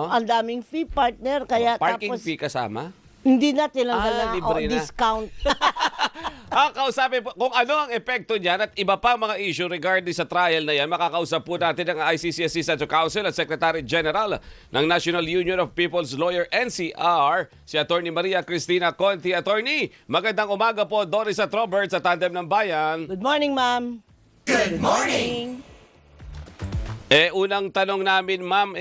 Ang daming fee, partner. Kaya Parking tapos, fee kasama? hindi na tinanggal na libre na. discount. Kausapin po kung ano ang epekto niyan at iba pa mga issue regarding sa trial na yan. Makakausap po natin ang ICC Assistant to Counsel at Secretary General ng National Union of People's Lawyer NCR, si Attorney Maria Cristina Conti. Attorney, magandang umaga po. Doris at Robert sa Tandem ng Bayan. Good morning, ma'am. Good morning! Unang tanong namin, ma'am,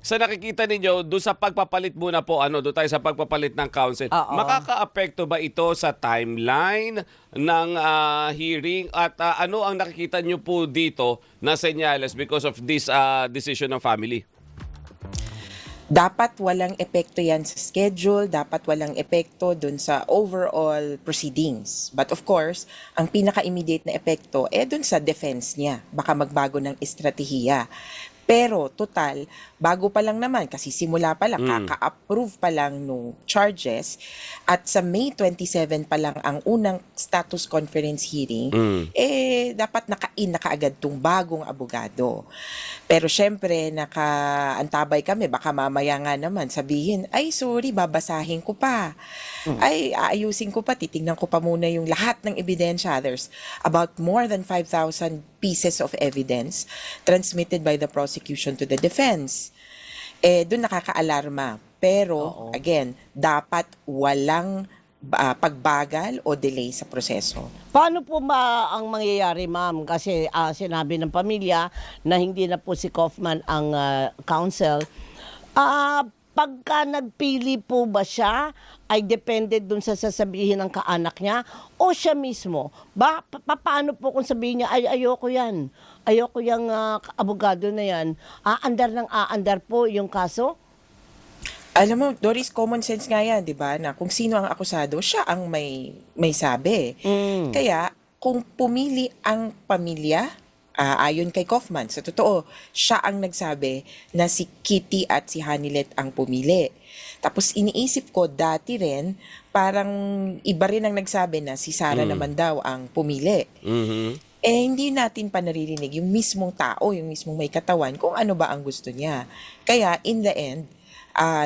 sa nakikita ninyo, doon sa pagpapalit muna po, doon tayo sa pagpapalit ng counsel, Oo. makaka-apekto ba ito sa timeline ng hearing at ano ang nakikita nyo po dito na senyales because of this decision ng family? Dapat walang epekto yan sa schedule, dapat walang epekto dun sa overall proceedings. But of course, ang pinaka-immediate na epekto, dun sa defense niya. Baka magbago ng estratehiya. Pero total, bago pa lang naman, kasi simula pa lang, kaka-approve pa lang nung charges, at sa May 27 pa lang ang unang status conference hearing, dapat naka-in na kaagad tong bagong abogado. Pero syempre, nakaantabay kami, baka mamaya nga naman sabihin, ay sorry, babasahin ko pa. Ay, aayusin ko pa, titingnan ko pa muna yung lahat ng ebidensya. There's about more than 5,000 pieces of evidence transmitted by the prosecution to the defense. Doon nakaka-alarma. Pero, again, dapat walang pagbagal o delay sa proseso. Paano po ba ang mangyayari, ma'am? Kasi sinabi ng pamilya na hindi na po si Kaufman ang counsel. Pagka nagpili po ba siya, ay dependent dun sa sasabihin ng kaanak niya o siya mismo? Paano po kung sabihin niya, ay ayoko yan, ayoko yung abogado na yan, aandar po yung kaso? Alam mo, Doris, common sense nga yan, di ba? Na kung sino ang akusado, siya ang may sabi. Kaya, kung pumili ang pamilya, ayon kay Kaufman, sa totoo, siya ang nagsabi na si Kitty at si Hanilet ang pumili. Tapos iniisip ko, dati rin, parang iba rin ang nagsabi na si Sarah naman daw ang pumili. Hindi natin pa naririnig yung mismong tao, yung mismong may katawan, kung ano ba ang gusto niya. Kaya, in the end,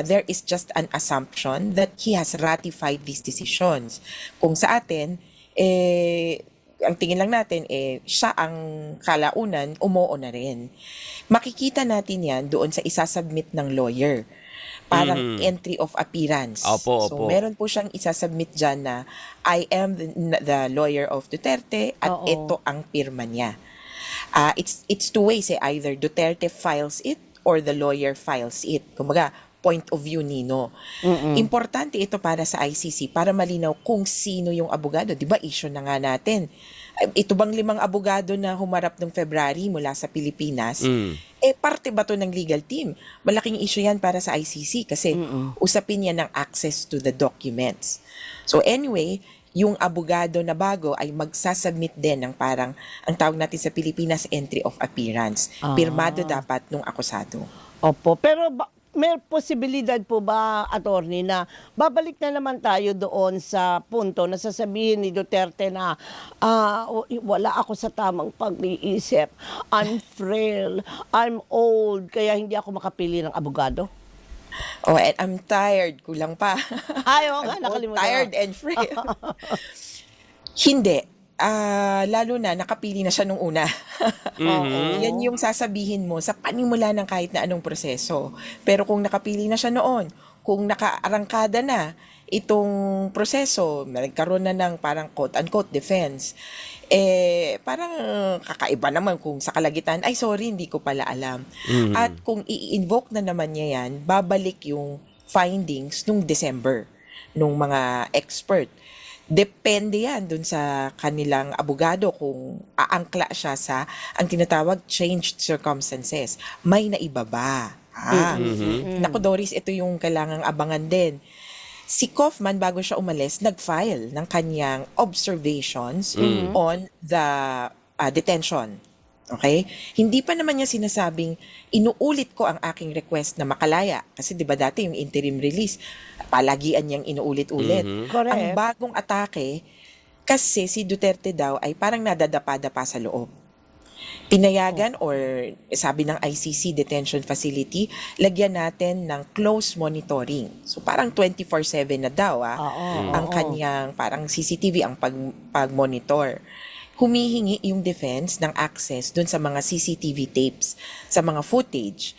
there is just an assumption that he has ratified these decisions. Kung sa atin, ang tingin lang natin, siya ang kalaunan, umuo na rin. Makikita natin yan doon sa isasubmit ng lawyer. Parang entry of appearance. Opo. So, meron po siyang isasubmit dyan na I am the lawyer of Duterte at ito ang pirma niya. It's two ways. Either Duterte files it or the lawyer files it. Kumbaga, point of view nino. Importante ito para sa ICC para malinaw kung sino yung abogado. Di ba issue na nga natin. Ito bang 5 abogado na humarap ng February mula sa Pilipinas? Parte ba to ng legal team? Malaking issue yan para sa ICC kasi usapin yan ng access to the documents. So anyway, yung abogado na bago ay magsasubmit din ng parang, ang tawag natin sa Pilipinas, entry of appearance. Pirmado dapat nung akusado. Opo, pero may posibilidad po ba, attorney, na babalik na naman tayo doon sa punto na sasabihin ni Duterte na wala ako sa tamang pag-iisip, I'm frail, I'm old, kaya hindi ako makapili ng abogado? And I'm tired. Kulang pa. Ayaw nga, nakalimutan. Tired and frail. Hindi. Lalo na, nakapili na siya nung una. Yan yung sasabihin mo sa panimula ng kahit na anong proseso. Pero kung nakapili na siya noon, kung nakaarangkada na itong proseso, nagkaroon na ng parang quote-unquote defense, parang kakaiba naman kung sa kalagitan, ay sorry, hindi ko pala alam. At kung i-invoke na naman niya yan, babalik yung findings nung December, nung mga expert. Depende yan dun sa kanilang abogado kung aangkla siya sa ang tinatawag changed circumstances. May naiba ba? Naku Doris, ito yung kailangang abangan din. Si Kaufman, bago siya umalis, nag-file ng kanyang observations on the detention. Okay? Hindi pa naman niya sinasabing, inuulit ko ang aking request na makalaya. Kasi di ba dati yung interim release, palagian niyang inuulit-ulit. Correct. Ang bagong atake, kasi si Duterte daw ay parang nadadapa-dapa sa loob. Pinayagan or sabi ng ICC detention facility, lagyan natin ng close monitoring. So parang 24/7 na daw ang kanyang parang CCTV ang pag-monitor. Humihingi yung defense ng access dun sa mga CCTV tapes, sa mga footage.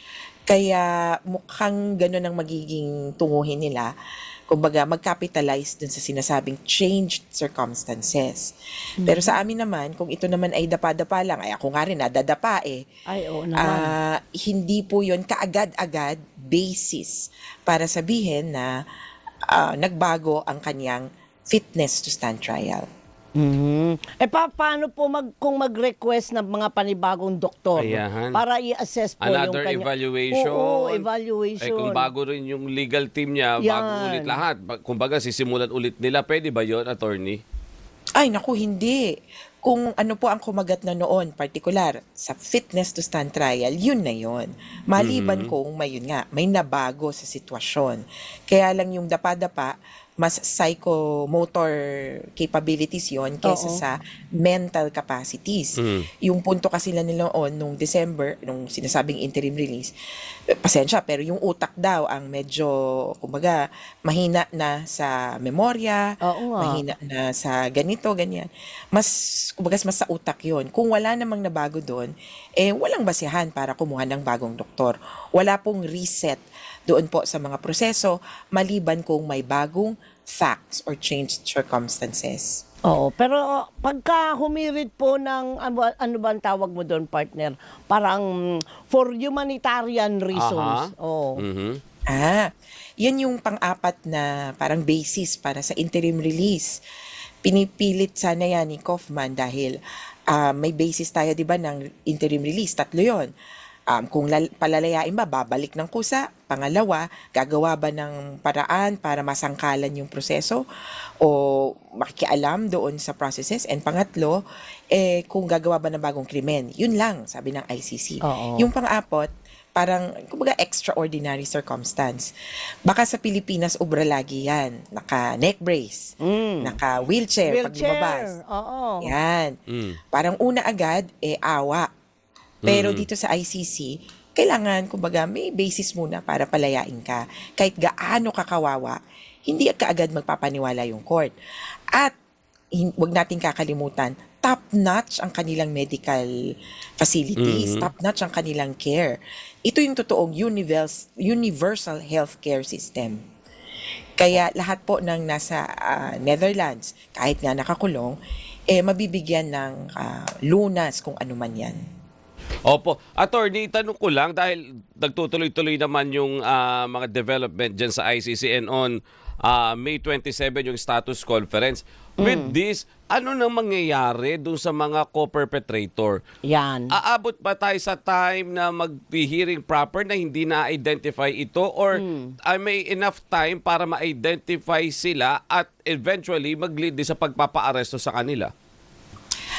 Kaya mukhang gano'n ang magiging tunguhin nila. Kumbaga, mag-capitalize dun sa sinasabing changed circumstances. Pero sa amin naman, kung ito naman ay dapa-dapa lang, ay ako nga rin, nadadapa eh. Ay, oo naman. Hindi po yun kaagad-agad basis para sabihin na nagbago ang kanyang fitness to stand trial. Paano po kung mag-request ng mga panibagong doktor Ayan. para i-assess po Another yung kanya... evaluation. Oo, evaluation. Kung bago rin yung legal team niya, Yan. bago ulit lahat. Kumbaga, sisimulan ulit nila. Pwede ba yon, attorney? Ay, naku, hindi. Kung ano po ang kumagat na noon, particular sa fitness to stand trial, yun na yun. Maliban kung may nabago sa sitwasyon. Kaya lang yung dapa-dapa, mas psychomotor capabilities yon kaysa Oo. sa mental capacities. Yung punto kasi nila noon, nung December, nung sinasabing interim release, pasensya, pero yung utak daw ang medyo, kumbaga, mahina na sa memorya, Oo nga. mahina na sa ganito, ganyan. Kumbaga, mas sa utak yon. Kung wala namang nabago doon, walang basihan para kumuha ng bagong doktor. Wala pong reset doon po sa mga proseso, maliban kung may bagong facts or changed circumstances. Oo, pero pagka humirit po ng, ano ba ang tawag mo doon, partner? Parang for humanitarian reasons. Aha. Oo. Yan yung pang-apat na parang basis para sa interim release. Pinipilit sana yan ni Kaufman dahil may basis tayo, di ba, ng interim release. 3 yon. Kung palalayain ba, babalik ng kusa. Pangalawa, gagawa ba ng paraan para masangkalan yung proseso o makikialam doon sa processes. And pangatlo, kung gagawa ba ng bagong krimen. Yun lang, sabi ng ICC. Oo. Yung pang-apat, parang, kumbaga, extraordinary circumstance. Baka sa Pilipinas, ubra lagi yan. Naka-neck brace, naka-wheelchair, pag lumabas. Oo. Yan. Parang una agad, awa. Pero dito sa ICC, kailangan, kumbaga, may basis muna para palayain ka. Kahit gaano kakawawa, hindi kaagad magpapaniwala yung court. At, wag nating kakalimutan, top-notch ang kanilang medical facilities, top-notch ang kanilang care. Ito yung totoong universal healthcare system. Kaya lahat po ng nasa Netherlands, kahit nga nakakulong, mabibigyan ng lunas kung ano man yan. Opo. Attorney, tanong ko lang dahil nagtutuloy-tuloy naman yung mga development dyan sa ICC and on May 27 yung status conference. With this, ano nang mangyayari dun sa mga co-perpetrator? Yan. Aabot ba tayo sa time na mag-hearing proper na hindi na-identify ito or may enough time para ma-identify sila at eventually mag-lead din sa pagpapa-aresto sa kanila?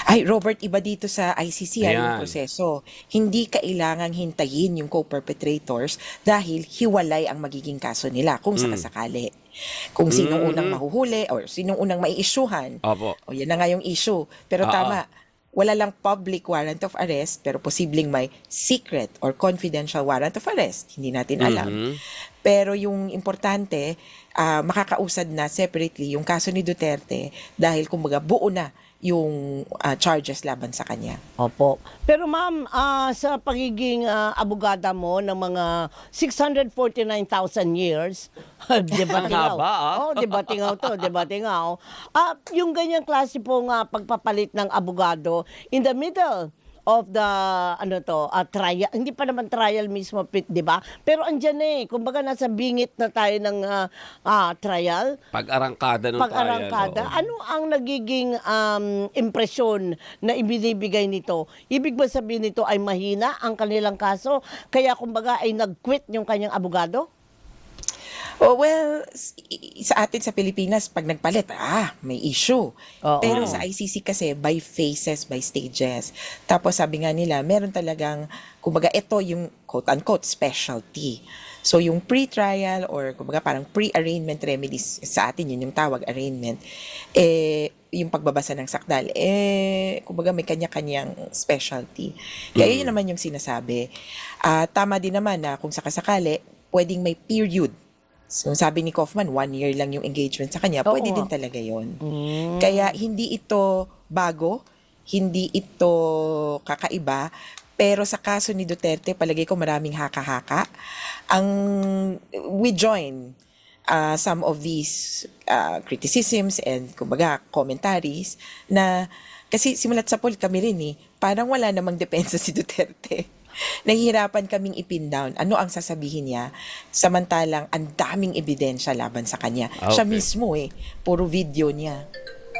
Ay, Robert, iba dito sa ICC yung Ayan. proseso. Hindi kailangang hintayin yung co-perpetrators dahil hiwalay ang magiging kaso nila kung sakasakali. Kung sinong unang mahuhuli or sinong unang mai-issuehan. Opo. O yan na nga yung issue. Pero tama, wala lang public warrant of arrest pero posibleng may secret or confidential warrant of arrest. Hindi natin alam. Pero yung importante, makakausad na separately yung kaso ni Duterte dahil kumbaga buo na yung charges laban sa kanya. Opo. Pero ma'am, sa pagiging abogada mo ng mga 649,000 years, debatingaw. Ang haba, Oh, debatingaw to, debatingaw. Yung ganyang klase po nga pagpapalit ng abogado in the middle of the trial, hindi pa naman trial mismo, di ba? Pero andyan kumbaga nasa bingit na tayo ng trial. Pag-arangkada ng Pag-arangkada. trial. Oo. Ano ang nagiging impresyon na ibinibigay nito? Ibig ba sabihin nito ay mahina ang kanilang kaso? Kaya kumbaga ay nag-quit yung kanyang abogado? Oh, well, sa atin sa Pilipinas, pag nagpalit, may issue. Oo. Pero sa ICC kasi, by phases, by stages. Tapos sabi nga nila, meron talagang, kumbaga, ito yung quote-unquote specialty. So yung pre-trial or kumbaga parang pre-arraignment remedies, sa atin yun yung tawag, arraignment, yung pagbabasa ng sakdal, kumbaga may kanya-kanyang specialty. Kaya yun naman yung sinasabi. Tama din naman na kung sakasakali, pwedeng may period. So sabi ni Kaufman, 1 year lang yung engagement sa kanya, pwede din talaga yun. Kaya hindi ito bago, hindi ito kakaiba, pero sa kaso ni Duterte, palagay ko maraming haka-haka. We join some of these criticisms and kumbaga commentaries na kasi simulat sa poll kami rin parang wala namang depensa si Duterte. Nahihirapan kaming ipin down ano ang sasabihin niya samantalang ang daming ebidensya laban sa kanya. Siya Okay. mismo puro video niya.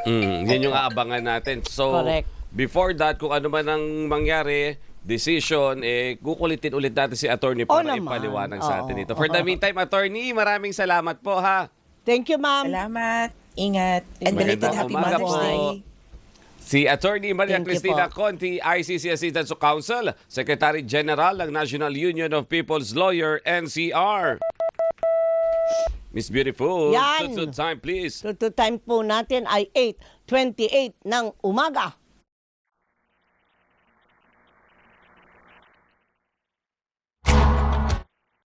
Yan yung aabangan natin. So, Correct. before that, kung ano man ang mangyari, decision, kukulitin ulit natin si attorney para naman. ipaliwanag sa atin Oo. ito. For the meantime, attorney, maraming salamat po ha. Thank you, ma'am. Salamat. Ingat. And Magandang belated happy umaga Mother's po. Day. Si Attorney Maria Thank you Cristina po. Conti, ICC Assistant to Counsel, Secretary General ng National Union of People's Lawyer, NCR. Miss Beautiful, Yan. susunod time please. So, time po natin ay 8:28 ng umaga.